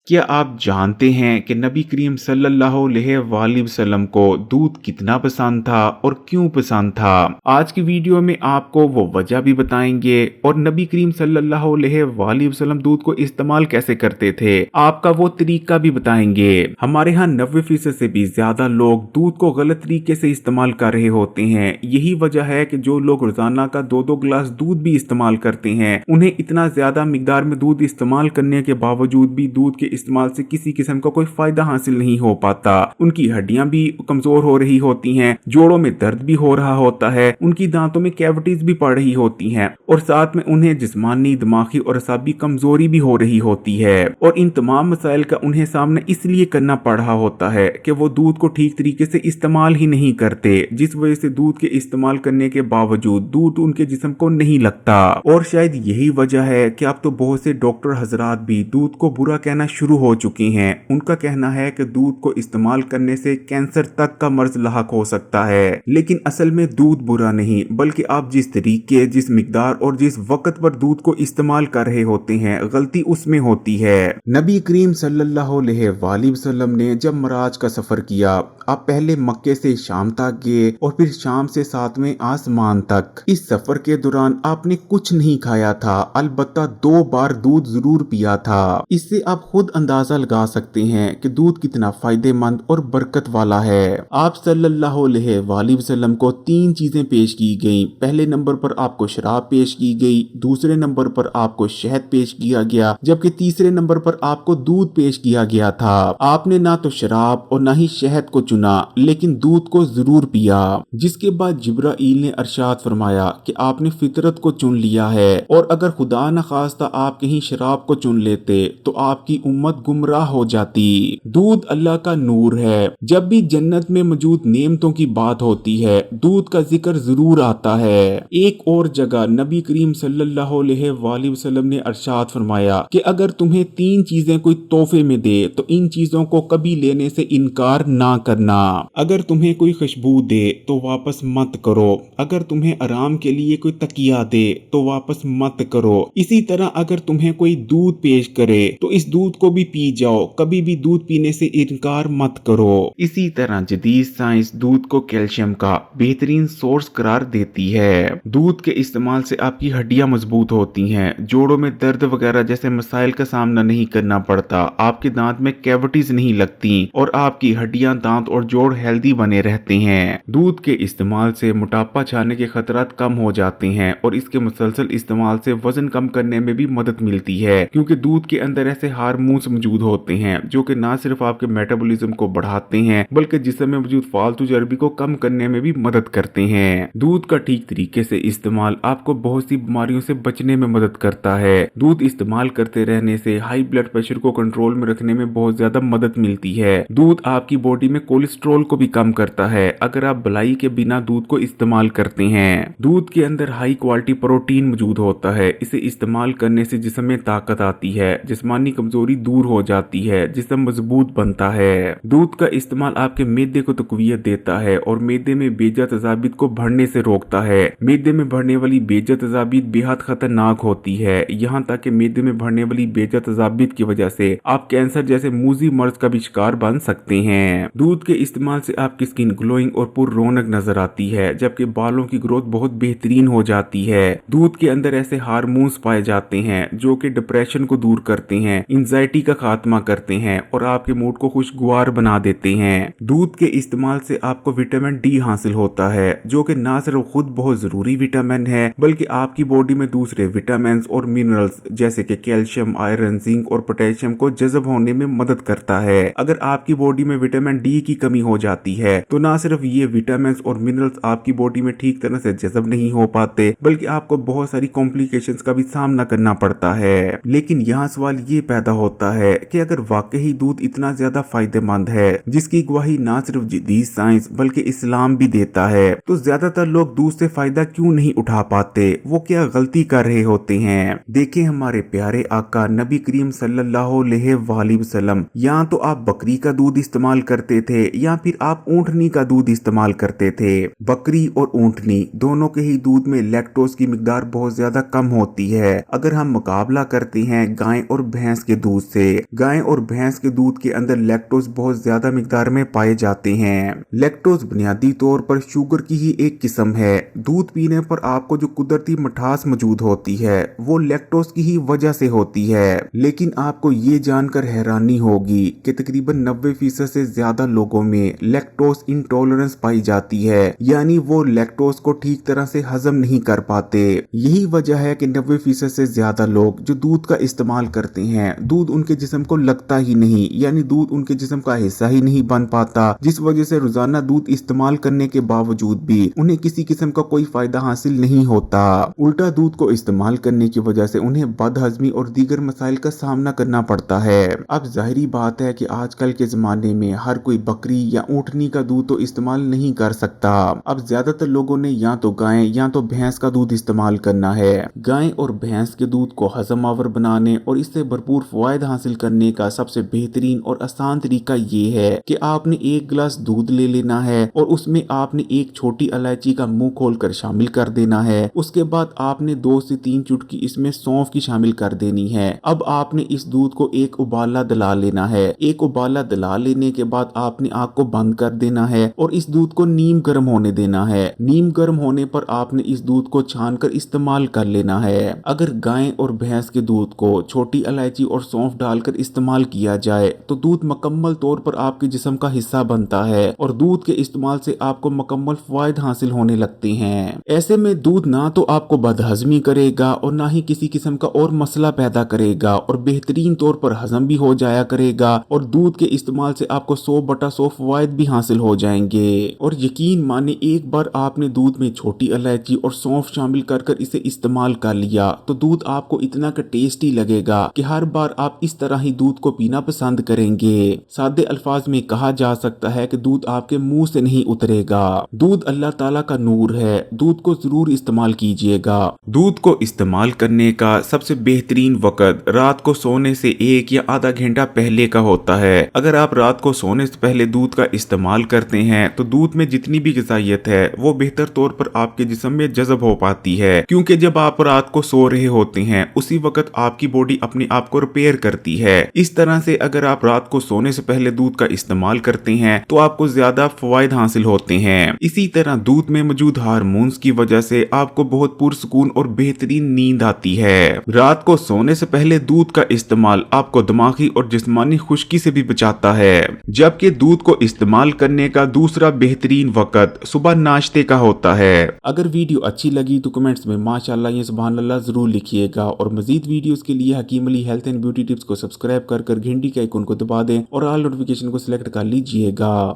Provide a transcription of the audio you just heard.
क्या आप जानते हैं कि नबी करीम सल्लल्लाहु अलैहि वसल्लम को दूध कितना पसंद था और क्यों पसंद था। आज की वीडियो में आपको वो वजह भी बताएंगे और नबी करीम सल्लल्लाहु अलैहि वसल्लम दूध को इस्तेमाल कैसे करते थे, आपका वो तरीका भी बताएंगे। हमारे यहाँ 90% से भी ज्यादा लोग दूध को गलत तरीके से इस्तेमाल कर रहे होते हैं। यही वजह है कि जो लोग रोजाना का 2-2 गिलास दूध भी इस्तेमाल करते हैं, उन्हें इतना ज्यादा मिकदार में दूध इस्तेमाल करने के बावजूद भी दूध के इस्तेमाल से किसी किस्म का कोई फायदा हासिल नहीं हो पाता। उनकी हड्डियां भी कमजोर हो रही होती हैं, जोड़ों में दर्द भी हो रहा होता है, उनकी दांतों में कैविटीज भी पड़ रही होती हैं और साथ में उन्हें जिस्मानी, दिमागी और असाबी कमजोरी भी हो रही होती है। और इन तमाम मसाइल का उन्हें सामना इसलिए करना पड़ रहा होता है कि वो दूध को ठीक तरीके से इस्तेमाल ही नहीं करते, जिस वजह से दूध के इस्तेमाल करने के बावजूद दूध उनके जिस्म को नहीं लगता। और शायद यही वजह है कि अब तो बहुत से डॉक्टर हजरात भी दूध को बुरा कहना शुरू हो चुके हैं। उनका कहना है कि दूध को इस्तेमाल करने से कैंसर तक का मर्ज लाहक हो सकता है, लेकिन असल में दूध बुरा नहीं, बल्कि आप जिस तरीके, जिस मिकदार और जिस वक्त पर दूध को इस्तेमाल कर रहे होते हैं, गलती उसमें होती है। नबी करीम सल्लल्लाहु अलैहि वसल्लम ने जब मराज का सफर किया, आप पहले मक्के से शाम तक गए और फिर शाम से 7वें आसमान तक। इस सफर के दौरान आपने कुछ नहीं खाया था, अलबत्ता 2 बार दूध जरूर पिया था। इससे आप खुद अंदाजा लगा सकते हैं कि दूध कितना फायदेमंद और बरकत वाला है। आप सल्लल्लाहु अलैहि वसल्लम को 3 चीजें पेश की गई। पहले नंबर पर आपको शराब पेश की गई, दूसरे नंबर पर आपको शहद पेश किया गया, जबकि तीसरे नंबर पर आपको दूध पेश किया गया था। आपने ना तो शराब और ना ही शहद को चुना, लेकिन दूध को जरूर पिया। जिसके बाद जिब्राईल ने अरशाद फरमाया कि आपने फितरत को चुन लिया है, और अगर खुदा न खास्ता आप कहीं शराब को चुन लेते तो आपकी उम्मत गुमराह हो जाती। दूध अल्लाह का नूर है। जब भी जन्नत में मौजूद नेमतों की बात होती है, दूध का जिक्र जरूर आता है। एक और जगह नबी करीम सल्लल्लाहु अलैहि वसल्लम ने अरशाद फरमाया कि अगर तुम्हें 3 चीजें कोई तोहफे में दे तो इन चीजों को कभी लेने से इनकार ना करना। अगर तुम्हें कोई खुशबू दे तो वापस मत करो, अगर तुम्हें आराम के लिए कोई तकिया दे तो वापस मत करो। इसी तरह अगर तुम्हें कोई दूध पेश करे तो इस दूध को भी पी जाओ, कभी भी दूध पीने से इनकार मत करो। इसी तरह जदीद साइंस दूध को कैल्शियम का बेहतरीन सोर्स करार देती है। दूध के इस्तेमाल से आपकी हड्डियां मजबूत होती हैं, जोड़ों में दर्द वगैरह जैसे मसाइल का सामना नहीं करना पड़ता, आपके दांत में कैविटीज नहीं लगती और आपकी हड्डियां, दांत और जोड़ हेल्दी बने रहते हैं। दूध के इस्तेमाल से मोटापा छाने के खतरात कम हो जाते हैं और इसके मुसलसल इस्तेमाल से वजन कम करने में भी मदद मिलती है, क्योंकि दूध के अंदर ऐसे हार्मोन्स मौजूद होते हैं जो कि ना सिर्फ आपके मेटाबॉलिज्म को बढ़ाते हैं बल्कि जिस्म में मौजूद फालतू चर्बी को कम करने में भी मदद करते हैं। दूध का ठीक तरीके से इस्तेमाल आपको बहुत सी बीमारियों से बचने में मदद करता है। दूध इस्तेमाल करते रहने से हाई ब्लड प्रेशर को कंट्रोल में रखने में बहुत ज्यादा मदद मिलती है। दूध आपकी बॉडी में कोलेस्ट्रॉल को भी कम करता है अगर आप भलाई के बिना दूध को इस्तेमाल करते हैं। दूध के अंदर हाई क्वालिटी प्रोटीन मौजूद होता है, इसे इस्तेमाल करने से जिस्म में ताकत आती है, जिस्मानी कमजोरी दूर हो जाती है, जिस्म मजबूत बनता है। दूध का इस्तेमाल आपके मैदे को तकवीयत देता है और मैदे में बेजा तजाबित को बढ़ने से रोकता है। मैदे में बढ़ने वाली बेजा तजाबित बेहद खतरनाक होती है, यहाँ तक कि मैदे में बढ़ने वाली बेजा तजाबित की वजह से आप कैंसर जैसे मूजी मर्ज का भी शिकार बन सकते हैं। दूध के इस्तेमाल से आपकी स्किन ग्लोइंग और पुर रौनक नजर आती है, जबकि बालों की ग्रोथ बहुत बेहतरीन हो जाती है। दूध के अंदर ऐसे हार्मोन्स पाए जाते हैं जो कि डिप्रेशन को दूर करते हैं, एंजाइटी का खात्मा करते हैं और आपके मूड को खुशगवार बना देते हैं। दूध के इस्तेमाल से आपको विटामिन डी हासिल होता है, जो कि ना सिर्फ खुद बहुत जरूरी विटामिन है बल्कि आपकी बॉडी में दूसरे विटामिन और मिनरल्स जैसे कि कैल्शियम, आयरन, जिंक और पोटेशियम को जज़ब होने में मदद करता है। अगर आपकी बॉडी में विटामिन डी की कमी हो जाती है तो ना सिर्फ ये विटामिन और मिनरल्स आपकी बॉडी में ठीक तरह से जज़ब नहीं हो पाते बल्कि आपको बहुत सारी कॉम्प्लिकेशंस का भी सामना करना पड़ता है। लेकिन यहाँ सवाल ये पैदा होता है कि अगर वाकई दूध इतना ज्यादा फायदेमंद है, जिसकी गवाही ना सिर्फ जदीद साइंस बल्कि इस्लाम भी देता है, तो ज्यादातर लोग दूध से फायदा क्यों नहीं उठा पाते? वो क्या गलती कर रहे होते हैं? देखें हमारे प्यारे आका नबी करीम सल्लल्लाहु अलैहि वसल्लम, या तो आप बकरी का दूध इस्तेमाल करते थे या फिर आप ऊँटनी का दूध इस्तेमाल करते थे। बकरी और ऊँटनी दोनों के ही दूध में लैक्टोज की मिकदार बहुत ज्यादा कम होती है। अगर हम मुकाबला करते हैं गाय और भैंस के दूध से, से गाय और भैंस के दूध के अंदर लैक्टोज बहुत ज्यादा मिकदार में पाए जाते हैं। लैक्टोज बुनियादी तौर पर शुगर की ही एक किस्म है। दूध पीने पर आपको जो कुदरती मिठास मौजूद होती है वो लैक्टोज की ही वजह से होती है। लेकिन आपको ये जानकर हैरानी होगी कि तकरीबन 90% से ज्यादा लोगों में लैक्टोज इंटॉलरेंस पाई जाती है, यानी वो लैक्टोज को ठीक तरह से हजम नहीं कर पाते। यही वजह है कि 90% से ज्यादा लोग जो दूध का इस्तेमाल करते हैं, दूध उनके जिस्म को लगता ही नहीं, यानी दूध उनके जिस्म का हिस्सा ही नहीं बन पाता, जिस वजह से रोजाना दूध इस्तेमाल करने के बावजूद भी उन्हें किसी किस्म का कोई फायदा हासिल नहीं होता। उल्टा दूध को इस्तेमाल करने की वजह से उन्हें बदहजमी और दीगर मसाइल का सामना करना पड़ता है। अब जाहिरी बात है कि आजकल के जमाने में हर कोई बकरी या ऊँटनी का दूध तो इस्तेमाल नहीं कर सकता। अब ज्यादातर लोगों ने या तो गाय या तो भैंस का दूध इस्तेमाल करना है। गाय और भैंस के दूध को हजम आवर बनाने और इससे भरपूर फायदा हासिल करने का सबसे बेहतरीन और आसान तरीका ये है कि आपने एक गिलास दूध ले लेना है और उसमें आपने एक छोटी इलायची का मुंह खोलकर शामिल कर देना है। उसके बाद आपने 2 से 3 चुटकी इसमें सौंफ की शामिल कर देनी है। अब आपने इस दूध को एक उबाला दिला लेना है। एक उबाला दिला लेने के बाद आपने आग को बंद कर देना है और इस दूध को नीम गर्म होने देना है। नीम गर्म होने पर आपने इस दूध को छान कर इस्तेमाल कर लेना है। अगर गाय और भैंस के दूध को छोटी इलायची और सौंफ डालकर इस्तेमाल किया जाए तो दूध मुकम्मल तौर पर आपके जिस्म का हिस्सा बनता है और दूध के इस्तेमाल से आपको मुकम्मल फायदा हासिल होने लगते हैं। ऐसे में दूध ना तो आपको बदहजमी करेगा और ना ही किसी किस्म का और मसला पैदा करेगा और बेहतरीन तौर पर हजम भी हो जाया करेगा और दूध के इस्तेमाल से आपको 100/100 फायदे भी हासिल हो जाएंगे। और यकीन माने एक बार आपने दूध में छोटी इलायची और सौंफ शामिल कर इसे इस्तेमाल कर लिया तो दूध आपको इतना का टेस्टी लगेगा कि हर बार आप इस तरह ही दूध को पीना पसंद करेंगे। सादे अल्फाज में कहा जा सकता है कि दूध आपके मुंह से नहीं उतरेगा। दूध अल्लाह ताला का नूर है। दूध को जरूर इस्तेमाल कीजिएगा। दूध को इस्तेमाल करने का सबसे बेहतरीन वक्त रात को सोने से 1 या आधा घंटा पहले का होता है। अगर आप रात को सोने से पहले दूध का इस्तेमाल करते हैं तो दूध में जितनी भी ग़िज़ाइयत है वो बेहतर तौर पर आपके जिस्म में जज़ब हो पाती है, क्योंकि जब आप रात को सो रहे होते हैं उसी वक्त आपकी बॉडी अपने आप को रिपेयर करती है। इस तरह से अगर आप रात को सोने से पहले दूध का इस्तेमाल करते हैं तो आपको ज्यादा फायदे हासिल होते हैं। इसी तरह दूध में मौजूद हार्मोन्स की वजह से आपको बहुत पुरसुकून और बेहतरीन नींद आती है। रात को सोने से पहले दूध का इस्तेमाल आपको दिमागी और जिस्मानी खुश्की से भी बचाता है, जबकि दूध को इस्तेमाल करने का दूसरा बेहतरीन वक्त सुबह नाश्ते का होता है। अगर वीडियो अच्छी लगी तो कमेंट्स में माशाअल्लाह या सुभान अल्लाह जरूर लिखिएगा और मजीद वीडियोस के लिए Hakeem Ali health and beauty tips को सब्सक्राइब कर घंटी के आइकन को दबा दें और ऑल नोटिफिकेशन को सिलेक्ट कर लीजिएगा।